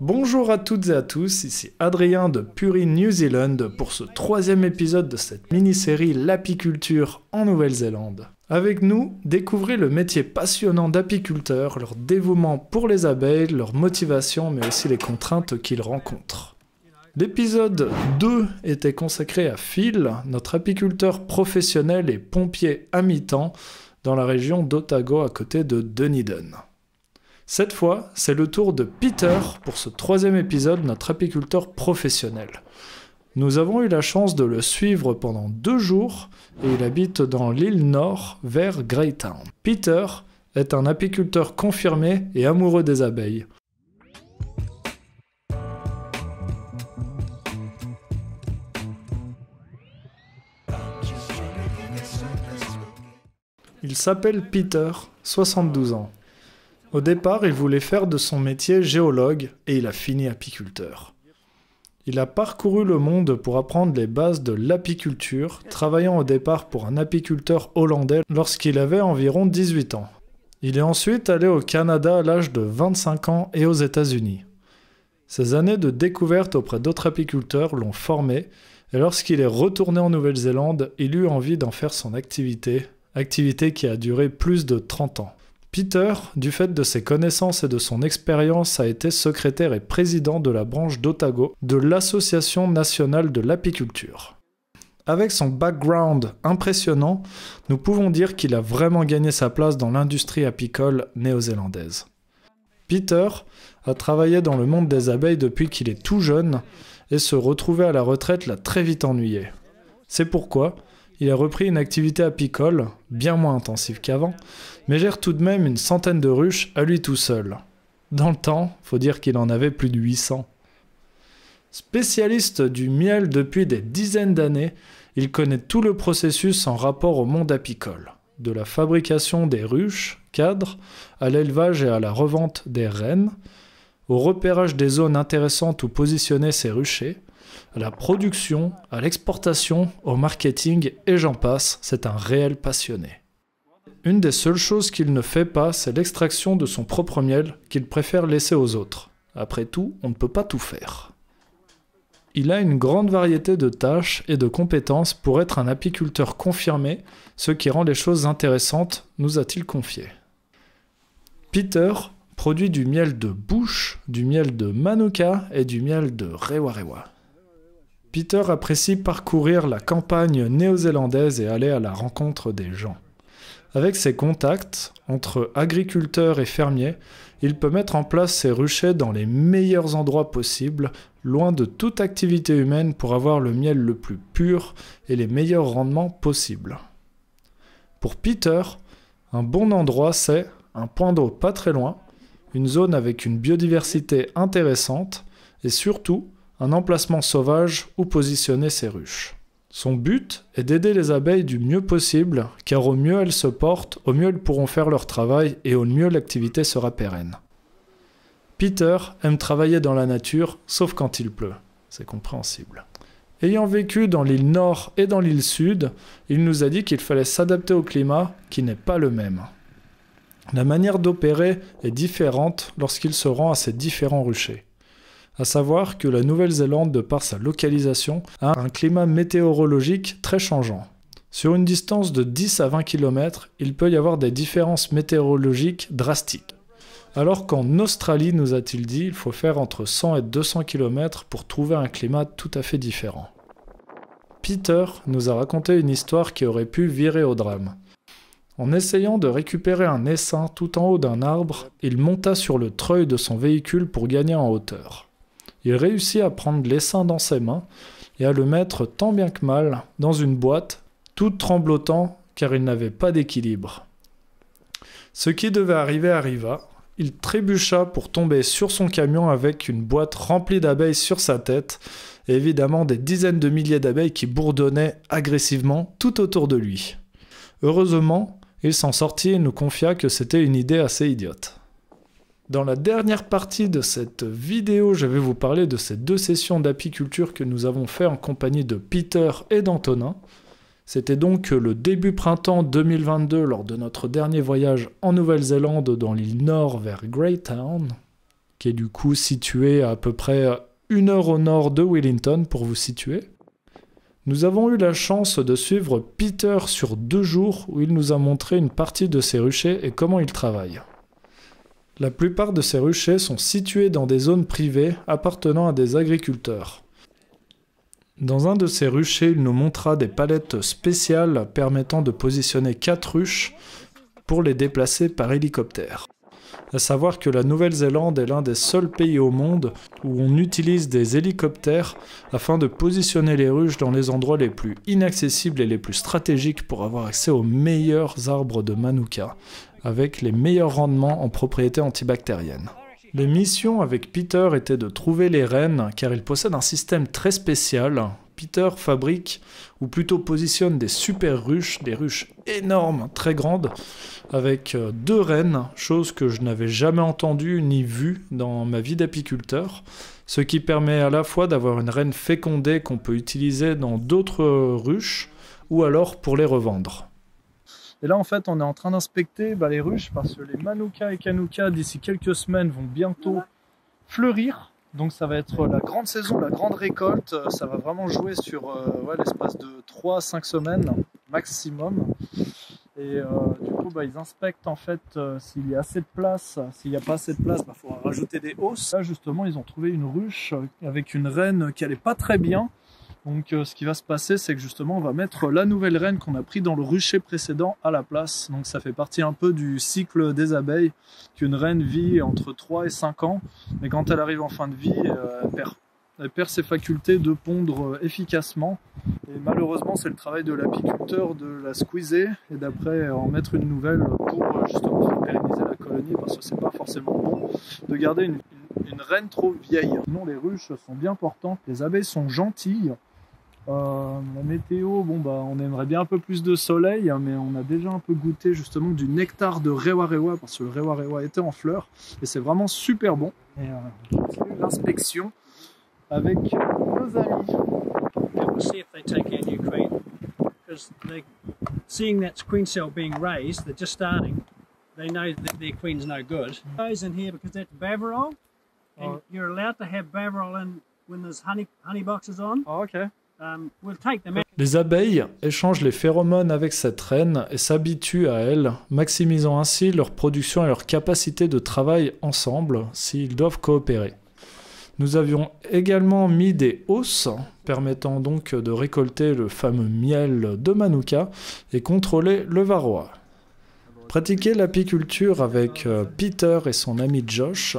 Bonjour à toutes et à tous, ici Adrien de Puri New Zealand pour ce troisième épisode de cette mini-série L'apiculture en Nouvelle-Zélande. Avec nous, découvrez le métier passionnant d'apiculteur, leur dévouement pour les abeilles, leur motivation mais aussi les contraintes qu'ils rencontrent. L'épisode 2 était consacré à Phil, notre apiculteur professionnel et pompier à mi-temps dans la région d'Otago à côté de Dunedin. Cette fois, c'est le tour de Peter pour ce troisième épisode, notre apiculteur professionnel. Nous avons eu la chance de le suivre pendant 2 jours et il habite dans l'île Nord vers Greytown. Peter est un apiculteur confirmé et amoureux des abeilles. Il s'appelle Peter, 72 ans. Au départ, il voulait faire de son métier géologue et il a fini apiculteur. Il a parcouru le monde pour apprendre les bases de l'apiculture, travaillant au départ pour un apiculteur hollandais lorsqu'il avait environ 18 ans. Il est ensuite allé au Canada à l'âge de 25 ans et aux États-Unis. Ses années de découverte auprès d'autres apiculteurs l'ont formé et lorsqu'il est retourné en Nouvelle-Zélande, il eut envie d'en faire son activité qui a duré plus de 30 ans. Peter, du fait de ses connaissances et de son expérience, a été secrétaire et président de la branche d'Otago de l'Association nationale de l'apiculture. Avec son background impressionnant, nous pouvons dire qu'il a vraiment gagné sa place dans l'industrie apicole néo-zélandaise. Peter a travaillé dans le monde des abeilles depuis qu'il est tout jeune et se retrouver à la retraite l'a très vite ennuyé. C'est pourquoi il a repris une activité apicole, bien moins intensive qu'avant, mais gère tout de même une centaine de ruches à lui tout seul. Dans le temps, faut dire qu'il en avait plus de 800. Spécialiste du miel depuis des dizaines d'années, il connaît tout le processus en rapport au monde apicole, de la fabrication des ruches, cadres, à l'élevage et à la revente des reines, au repérage des zones intéressantes où positionner ses ruchers, à la production, à l'exportation, au marketing et j'en passe, c'est un réel passionné. Une des seules choses qu'il ne fait pas, c'est l'extraction de son propre miel qu'il préfère laisser aux autres. Après tout, on ne peut pas tout faire. Il a une grande variété de tâches et de compétences pour être un apiculteur confirmé, ce qui rend les choses intéressantes, nous a-t-il confié. Peter produit du miel de Bush, du miel de Manuka et du miel de Rewa. Peter apprécie parcourir la campagne néo-zélandaise et aller à la rencontre des gens. Avec ses contacts entre agriculteurs et fermiers, il peut mettre en place ses ruchers dans les meilleurs endroits possibles, loin de toute activité humaine pour avoir le miel le plus pur et les meilleurs rendements possibles. Pour Peter, un bon endroit c'est un point d'eau pas très loin, une zone avec une biodiversité intéressante et surtout un emplacement sauvage où positionner ses ruches. Son but est d'aider les abeilles du mieux possible, car au mieux elles se portent, au mieux elles pourront faire leur travail et au mieux l'activité sera pérenne. Peter aime travailler dans la nature, sauf quand il pleut. C'est compréhensible. Ayant vécu dans l'île Nord et dans l'île Sud, il nous a dit qu'il fallait s'adapter au climat qui n'est pas le même. La manière d'opérer est différente lorsqu'il se rend à ces différents ruchers. À savoir que la Nouvelle-Zélande, de par sa localisation, a un climat météorologique très changeant. Sur une distance de 10 à 20 km, il peut y avoir des différences météorologiques drastiques. Alors qu'en Australie, nous a-t-il dit, il faut faire entre 100 et 200 km pour trouver un climat tout à fait différent. Peter nous a raconté une histoire qui aurait pu virer au drame. En essayant de récupérer un essaim tout en haut d'un arbre, il monta sur le treuil de son véhicule pour gagner en hauteur. Il réussit à prendre l'essaim dans ses mains et à le mettre tant bien que mal dans une boîte, tout tremblotant car il n'avait pas d'équilibre. Ce qui devait arriver arriva. Il trébucha pour tomber sur son camion avec une boîte remplie d'abeilles sur sa tête et évidemment des dizaines de milliers d'abeilles qui bourdonnaient agressivement tout autour de lui. Heureusement, il s'en sortit et nous confia que c'était une idée assez idiote. Dans la dernière partie de cette vidéo, je vais vous parler de ces 2 sessions d'apiculture que nous avons fait en compagnie de Peter et d'Antonin. C'était donc le début printemps 2022 lors de notre dernier voyage en Nouvelle-Zélande dans l'île Nord vers Greytown. qui est du coup situé à peu près 1 heure au nord de Wellington, pour vous situer. Nous avons eu la chance de suivre Peter sur 2 jours où il nous a montré une partie de ses ruchers et comment il travaille. La plupart de ces ruchers sont situés dans des zones privées appartenant à des agriculteurs. Dans un de ces ruchers, il nous montra des palettes spéciales permettant de positionner 4 ruches pour les déplacer par hélicoptère. À savoir que la Nouvelle-Zélande est l'un des seuls pays au monde où on utilise des hélicoptères afin de positionner les ruches dans les endroits les plus inaccessibles et les plus stratégiques pour avoir accès aux meilleurs arbres de Manuka, avec les meilleurs rendements en propriétés antibactériennes. Les missions avec Peter étaient de trouver les rennes, car il possède un système très spécial. Peter fabrique, ou plutôt positionne des super ruches, des ruches énormes, très grandes, avec 2 rennes, chose que je n'avais jamais entendue ni vue dans ma vie d'apiculteur, ce qui permet à la fois d'avoir une reine fécondée qu'on peut utiliser dans d'autres ruches, ou alors pour les revendre. Et là, en fait, on est en train d'inspecter les ruches parce que les Manuka et Kanuka, d'ici quelques semaines, vont bientôt fleurir. Donc ça va être la grande saison, la grande récolte. Ça va vraiment jouer sur l'espace de 3 à 5 semaines maximum. Et du coup, ils inspectent en fait s'il y a assez de place. S'il n'y a pas assez de place, il faudra rajouter des hausses. Là, justement, ils ont trouvé une ruche avec une reine qui n'allait pas très bien. Donc ce qui va se passer, c'est que justement on va mettre la nouvelle reine qu'on a pris dans le rucher précédent à la place. Donc ça fait partie un peu du cycle des abeilles, qu'une reine vit entre 3 et 5 ans, mais quand elle arrive en fin de vie, elle perd ses facultés de pondre efficacement. Et malheureusement, c'est le travail de l'apiculteur de la squeezer et d'après en mettre une nouvelle pour justement faire pérenniser la colonie, parce que c'est pas forcément bon de garder une reine trop vieille. Sinon les ruches sont bien portantes, les abeilles sont gentilles. La météo, on aimerait bien un peu plus de soleil, mais on a déjà un peu goûté justement du nectar de Rewa Rewa parce que le Rewa Rewa était en fleurs et c'est vraiment super bon. Et l'inspection avec nos amis. We'll see if they take our new queen, because seeing that queen cell being raised, they're just starting. They know that their queen's no good. Goes in here because that's Baverol, and you're allowed to have Baverol in when there's honey boxes on. Oh, okay. We'll take them out. Les abeilles échangent les phéromones avec cette reine et s'habituent à elle, maximisant ainsi leur production et leur capacité de travail ensemble s'ils doivent coopérer. Nous avions également mis des hausses permettant donc de récolter le fameux miel de Manuka et contrôler le varroa. Pratiquer l'apiculture avec Peter et son ami Josh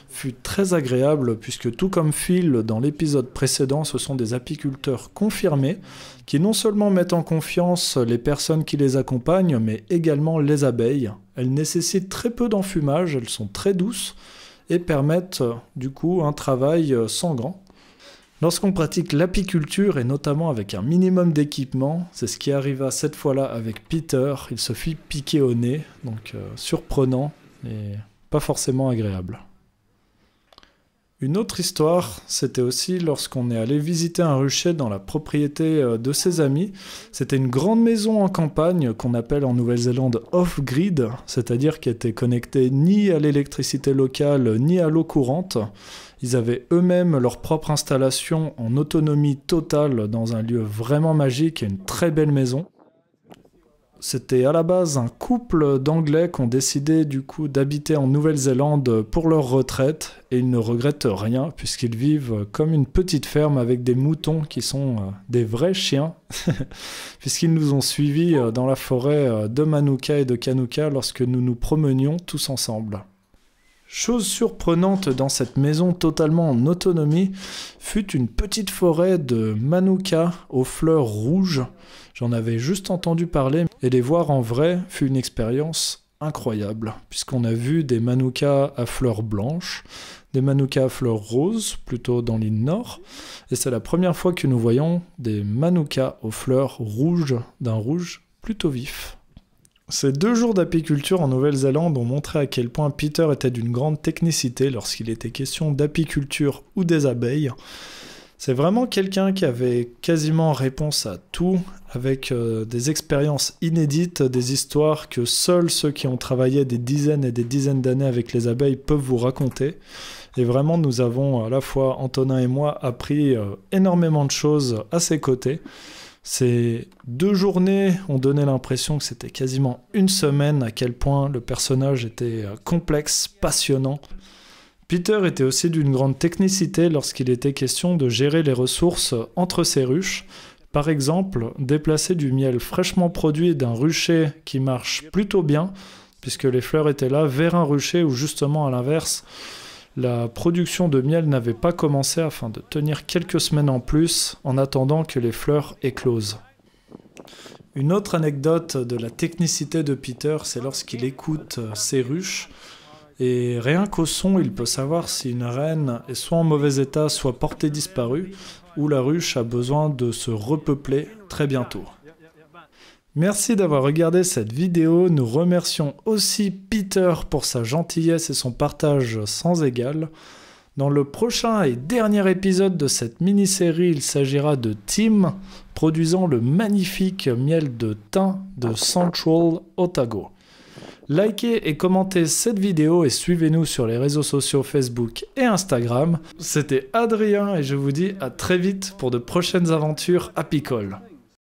fut très agréable puisque tout comme Phil dans l'épisode précédent, ce sont des apiculteurs confirmés qui non seulement mettent en confiance les personnes qui les accompagnent, mais également les abeilles. Elles nécessitent très peu d'enfumage, elles sont très douces et permettent du coup un travail sangrant. Lorsqu'on pratique l'apiculture, et notamment avec un minimum d'équipement, c'est ce qui arriva cette fois-là avec Peter, il se fit piquer au nez, donc surprenant et pas forcément agréable. Une autre histoire, c'était aussi lorsqu'on est allé visiter un rucher dans la propriété de ses amis. C'était une grande maison en campagne qu'on appelle en Nouvelle-Zélande off-grid, c'est-à-dire qui était connectée ni à l'électricité locale ni à l'eau courante. Ils avaient eux-mêmes leur propre installation en autonomie totale dans un lieu vraiment magique et une très belle maison. C'était à la base un couple d'Anglais qui ont décidé du coup d'habiter en Nouvelle-Zélande pour leur retraite et ils ne regrettent rien puisqu'ils vivent comme une petite ferme avec des moutons qui sont des vrais chiens puisqu'ils nous ont suivis dans la forêt de Manuka et de Kanuka lorsque nous nous promenions tous ensemble. Chose surprenante dans cette maison totalement en autonomie fut une petite forêt de Manuka aux fleurs rouges. J'en avais juste entendu parler et les voir en vrai fut une expérience incroyable puisqu'on a vu des Manuka à fleurs blanches, des Manuka à fleurs roses plutôt dans l'île Nord et c'est la première fois que nous voyons des Manuka aux fleurs rouges d'un rouge plutôt vif. Ces 2 jours d'apiculture en Nouvelle-Zélande ont montré à quel point Peter était d'une grande technicité lorsqu'il était question d'apiculture ou des abeilles. C'est vraiment quelqu'un qui avait quasiment réponse à tout, avec des expériences inédites, des histoires que seuls ceux qui ont travaillé des dizaines et des dizaines d'années avec les abeilles peuvent vous raconter. Et vraiment, nous avons à la fois, Antonin et moi, appris énormément de choses à ses côtés. Ces 2 journées ont donné l'impression que c'était quasiment une semaine, à quel point le personnage était complexe, passionnant. Peter était aussi d'une grande technicité lorsqu'il était question de gérer les ressources entre ces ruches. Par exemple, déplacer du miel fraîchement produit d'un rucher qui marche plutôt bien, puisque les fleurs étaient là, vers un rucher où justement à l'inverse, la production de miel n'avait pas commencé afin de tenir quelques semaines en plus en attendant que les fleurs éclosent. Une autre anecdote de la technicité de Peter, c'est lorsqu'il écoute ses ruches. Et rien qu'au son, il peut savoir si une reine est soit en mauvais état, soit portée disparue, ou la ruche a besoin de se repeupler très bientôt. Merci d'avoir regardé cette vidéo. Nous remercions aussi Peter pour sa gentillesse et son partage sans égal. Dans le prochain et dernier épisode de cette mini-série, il s'agira de Tim, produisant le magnifique miel de thym de Central Otago. Likez et commentez cette vidéo et suivez-nous sur les réseaux sociaux Facebook et Instagram. C'était Adrien et je vous dis à très vite pour de prochaines aventures apicole.